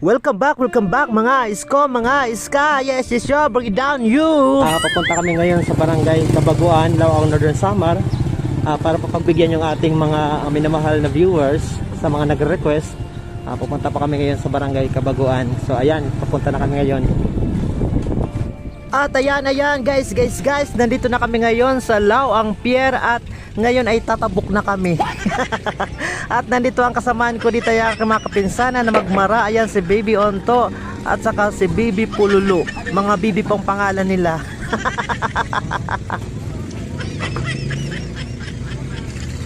Welcome back mga isko, mga iska. Yes, yes, yo, bring it down you. Papunta kami ngayon sa barangay Kabaguan, Laoang, Northern Samar, para pagbigyan yung ating mga minamahal na viewers sa mga nagre-request. Pupunta pa kami ngayon sa barangay Kabaguan. So ayan, papunta na kami ngayon. At ayan guys, nandito na kami ngayon sa Laoang Pier at ngayon ay tatabok na kami. At nandito ang kasamaan ko dito yung mga kapinsana na magmara. Ayan si Baby Onto at saka si Baby Pululu. Mga bibi pong pangalan nila.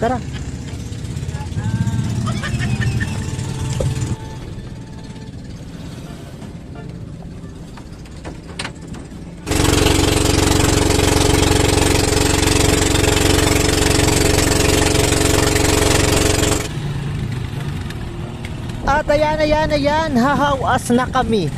Tara. At ayan, hahawas na kami.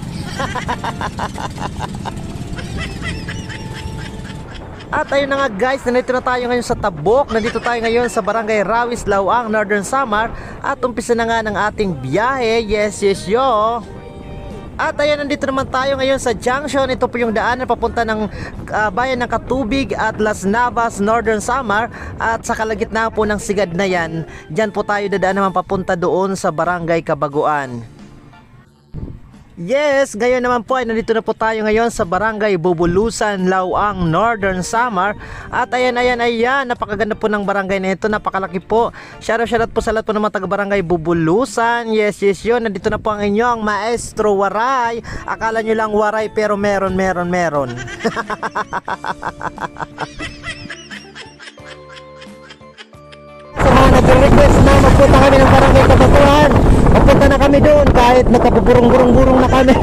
At ayun na nga guys, nandito na tayo ngayon sa Tabok. Nandito tayo ngayon sa Barangay Rawis, Laoang, Northern Samar. At umpisa na nga ng ating biyahe. Yes, yes, yo. At ayan, nandito naman tayo ngayon sa junction. Ito po yung daan na papunta ng bayan ng Katubig at Las Navas, Northern Samar. At sa kalagitnaan po ng sigad na yan, dyan po tayo dadaan naman papunta doon sa Barangay Kabaguan. Yes, ngayon naman po ay nandito na po tayo ngayon sa Barangay Bubulusan, Laoang, Northern Samar. At ayan, napakaganda po ng barangay na ito, napakalaki po. Shoutout po sa lahat po ng mga taga Barangay Bubulusan. Yes, yun, nandito na po ang inyong Maestro Waray. Akala nyo lang waray pero meron. Sa mga nag-request na magpunta kami ng Barangay Kabaguan, magpunta na kami doon kahit nagkapuburong-burong na kami.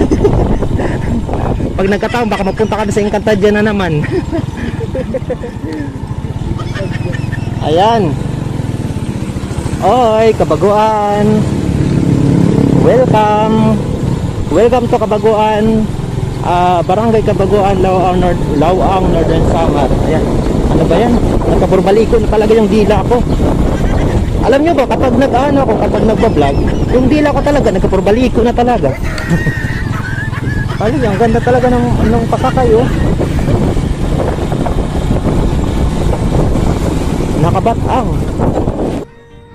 Pag nagkataon baka magpunta kami sa Encantadia na naman. Ayan. Oy, Kabaguan. Welcome to Kabaguan. Barangay Kabaguan, Laoang, Northern Samar. Ayan. Ano ba yan? Nagkaburbaliko na talaga yung dila ko. Alam nyo ba, kapag nagbablog, yung dila ko talaga, nagkapurbaliko na talaga. Ang ganda talaga ng pasakay, oh. Nakabatang.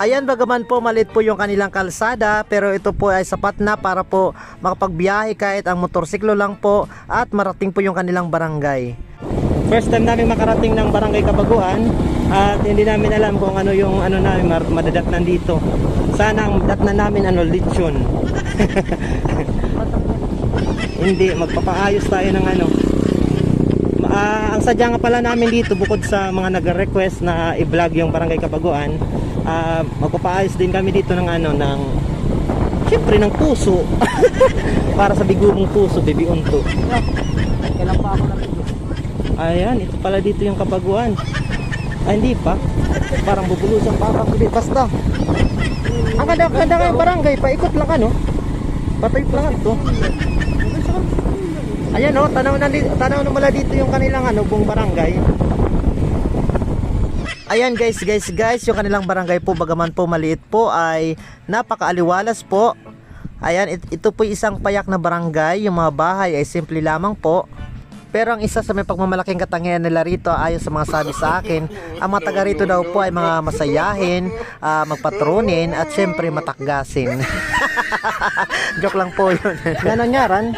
Ayan, bagaman po maliit po yung kanilang kalsada, pero ito po ay sapat na para po makapagbiyahe kahit ang motorsiklo lang po at marating po yung kanilang barangay. First time namin makarating ng Barangay Kabaguan at hindi namin alam kung ano yung namin madadatnan dito. Sana ang datnan namin lechon. Hindi, magpapaayos tayo ng ang sadya nga pala namin dito, bukod sa mga nag-request na i-vlog yung Barangay Kabaguan, magpapaayos din kami dito ng syempre ng puso. Para sa bigumong puso, Baby Onto. Kailan pa ako namin? Ayan, ito pala dito yung Kabaguan. Ay, hindi pa. Parang Bubulusan pa ako. Basta. Ang ganda kayong barangay, paikot lang patay lang ito. Ayan, tanaw na mula dito yung kanilang buong barangay. Ayan guys, yung kanilang barangay po, bagaman po maliit po, ay napakaaliwalas po. Ayan, ito po isang payak na barangay. Yung mga bahay ay simple lamang po. Pero ang isa sa may pagmamalaking katangian nila rito, ayon sa mga sabi sa akin, ang mga taga rito daw po ay mga masayahin, magpatronin at syempre matakgasin. Joke lang po yun. Nanonyaran.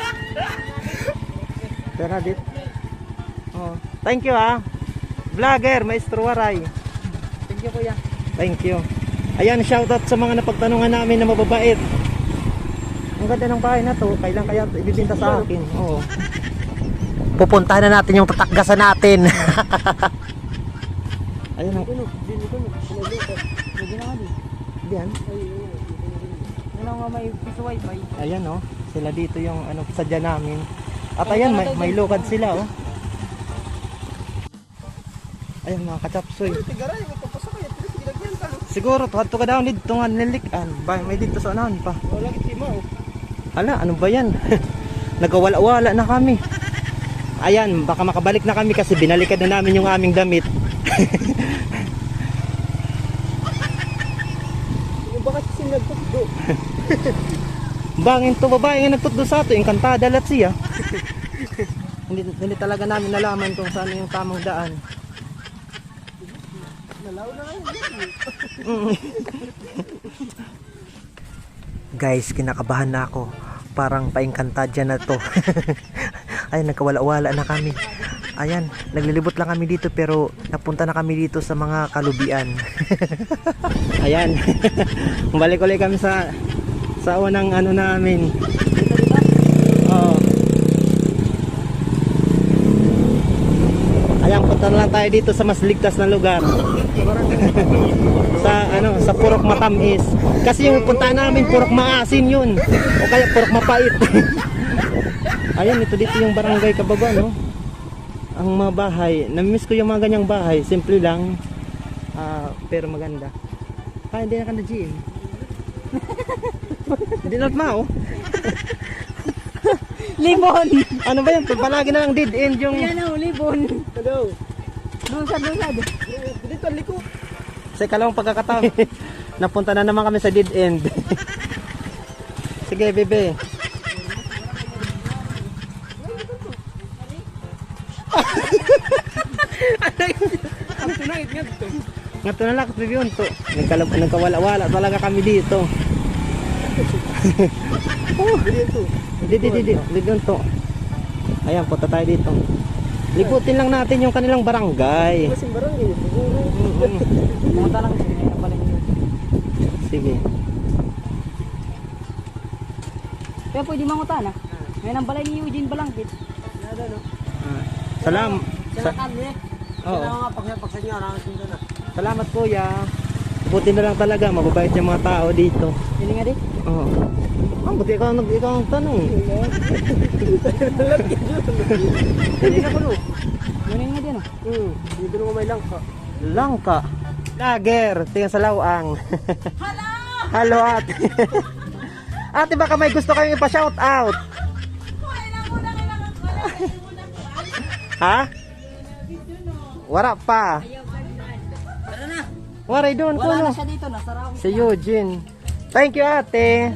Pero dit. Oh, thank you Vlogger, Maestro Waray. Thank you kuya. Thank you. Ayan, shoutout sa mga napagtanungan namin na mababait. Ang ganda ng bahay na to, kailan kaya ibibinta sa akin? Oo. Pupuntahan na natin yung tatakgasan natin. Ayun ang Diyan. May piso wifi. ayan sila dito yung sadya namin. At ayan, may lukad sila Ayan mga kachapsoy. Siguro tuhat to ka daw dito nga nilikan. May dito sa unahan pa. Hala, ano ba yan? Nagawala-wala na kami. Ayan, baka makabalik na kami kasi binalikan na namin yung aming damit. Bangin to babae nga nagtutdo sa ato, engkantada lahat siya. hindi talaga namin nalaman kung saan yung tamang daan. Nalaw na ngayon. Guys, kinakabahan na ako. Parang paengkantadya na to. Ay, nagkawala-wala na kami. Ayan, naglilibot lang kami dito pero napunta na kami dito sa mga kalubian. Ayan. Balik ulit kami sa unang ano namin. Oo. Ayan, punta na lang tayo dito sa mas ligtas na lugar. Sa Purok Matamis. Kasi yung punta namin Purok Maasin yun. O kaya Purok Mapait. Ayan, ito dito yung Barangay Kabaguan, no? Ang mga bahay, namimiss ko yung mga ganyang bahay, simple lang, pero maganda. Hindi na ka na GM. Hindi na mao. Libon! Ano ba yan? Palagi na lang dead end yung... Yan o, libon! Hello! Dusad! Dito, liko. Sa ikalawang pagkakataon, napunta na naman kami sa dead end. Sige, bebe. Nga to na lang, yun to. Nagkawala-wala talaga kami dito. Dito to. Ayan, punta tayo dito. Libutin lang natin yung kanilang barangay. Kasing barangay, siguro. Pumunta lang kasi may kapalit nyo. Sige. Kaya pwede mangutan ah. Ngayon ang balay ni Eugene Balangkit. Salam. Oo. na. Salamat kuya. Buti na lang talaga, mababait yung mga tao dito. Hindi nga di? Oo. Buti ikaw ang tanong. Hindi na kulo. Ganyan nga din ah. Dito naman may langka. Langka? Lager. Tingnan sa lawang. Hello! Hello ate. Ate baka may gusto kayong ipa-shout out. Ha? Wala pa. Tara na! Waray doon Wala kuno. na siya dito, nasa Rawis. Si Eugene. Thank you ate.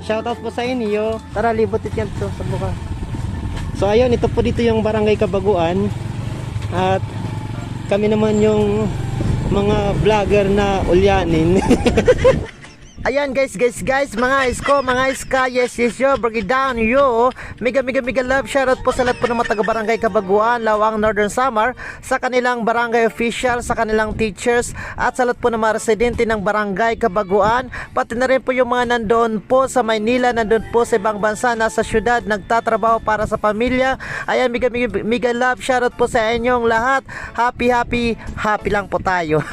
Shoutout po sa inyo. Tara, libutit yan to sa buka. So ayun, ito po dito yung Barangay Kabaguan. At kami naman yung mga vlogger na ulyanin. Ayan guys, mga isko, mga iska, yes yo, break it down yo. Mega love shoutout po sa lahat po ng mga taga Barangay Kabaguan, Lawang Northern Samar, sa kanilang barangay official, sa kanilang teachers, at sa lahat po ng mga residente ng Barangay Kabaguan, pati na rin po yung mga nandoon po sa Maynila, nandoon po sa ibang bansa, nasa syudad, nagtatrabaho para sa pamilya. Ayan, mega love shoutout po sa inyong lahat. Happy lang po tayo.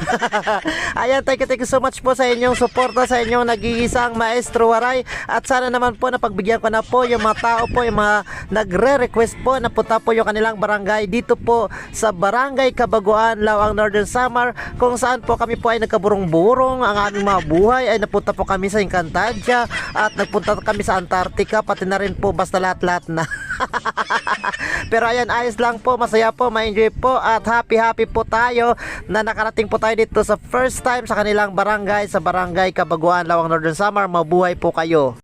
Ayan, thank you so much po sa inyong suporta, sa inyong nag-iisang Maestro Waray, at sana naman po napagbigyan ko na po yung mga tao po, yung mga nagre-request po na punta po yung kanilang barangay dito po sa Barangay Kabaguan, Lawang Northern Samar, kung saan po kami po ay nagkaburong-burong. Ang aming mga buhay ay napunta po kami sa Encantadia at nagpunta kami sa Antarctica, pati na rin po basta lahat na. Pero ayan, ayos lang po, masaya po, ma-enjoy po, at happy po tayo na nakarating po tayo dito sa first time sa kanilang barangay, sa Barangay Kabaguan, Lawang Northern Samar. Mabuhay po kayo.